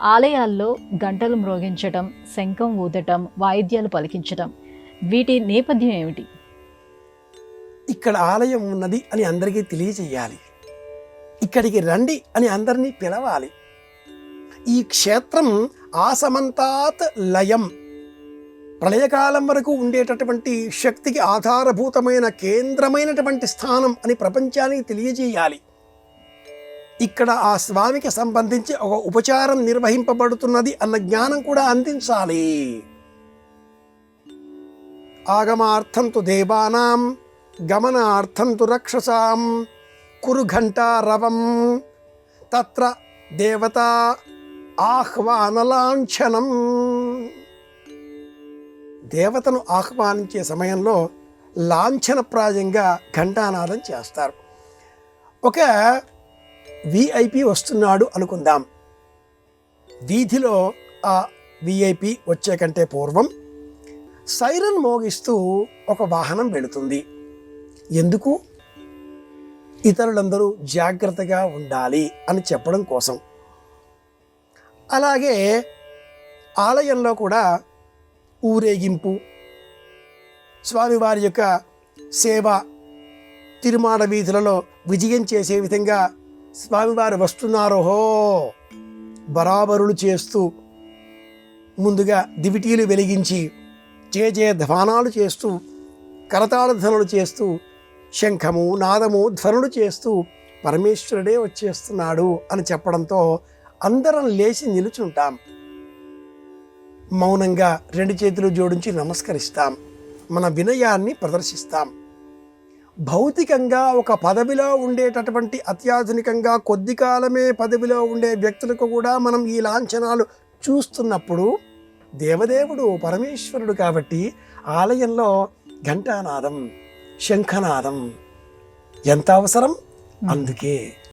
ఆలయాల్లో గంటలు మ్రోగించటం, శంఖం ఊదటం, వాయిద్యాలు పలికించటం వీటి నేపథ్యం ఏమిటి? ఇక్కడ ఆలయం ఉన్నది అని అందరికీ తెలియజేయాలి. ఇక్కడికి రండి అని అందరినీ పిలవాలి. ఈ క్షేత్రం ఆసమంతాత్ లయం, ప్రళయకాలం వరకు ఉండేటటువంటి శక్తికి ఆధారభూతమైన కేంద్రమైనటువంటి స్థానం అని ప్రపంచానికి తెలియజేయాలి. ఇక్కడ ఆ స్వామికి సంబంధించి ఒక ఉపచారం నిర్వహింపబడుతున్నది అన్న జ్ఞానం కూడా అందించాలి. ఆగమార్థం తు దేవానాం గమనార్థం తు రక్షసాం కురు ఘంటారవం తత్ర దేవత ఆహ్వానలాంఛనం. దేవతను ఆహ్వానించే సమయంలో లాంఛనప్రాయంగా ఘంటానాదం చేస్తారు. ఒక విఐపి వస్తున్నాడు అనుకుందాం. వీధిలో ఆ విఐపి వచ్చే కంటే పూర్వం సైరన్ మోగిస్తూ ఒక వాహనం వెళుతుంది. ఎందుకు? ఇతరులందరూ జాగ్రత్తగా ఉండాలి అని చెప్పడం కోసం. అలాగే ఆలయంలో కూడా ఊరేగింపు, స్వామివారి యొక్క సేవ, తిరుమాడ వీధులలో విజయం చేసే విధంగా స్వామివారు వస్తున్నారోహో బరాబరులు చేస్తూ ముందుగా దివిటీలు వెలిగించి జయ ధ్వానాలు చేస్తూ కరతాళ ధ్వనులు చేస్తూ శంఖము నాదము ధ్వనులు చేస్తూ పరమేశ్వరుడే వచ్చేస్తున్నాడు అని చెప్పడంతో అందరం లేచి నిలుచుంటాం. మౌనంగా రెండు చేతులు జోడించి నమస్కరిస్తాం. మన వినయాన్ని ప్రదర్శిస్తాం. భౌతికంగా ఒక పదవిలో ఉండేటటువంటి అత్యాధునికంగా కొద్ది కాలమే పదవిలో ఉండే వ్యక్తులకు కూడా మనం ఈ లాంఛనాలు చూస్తున్నప్పుడు దేవదేవుడు పరమేశ్వరుడు కాబట్టి ఆలయంలో ఘంటానాదం, శంఖనాదం ఎంత అవసరం. అందుకే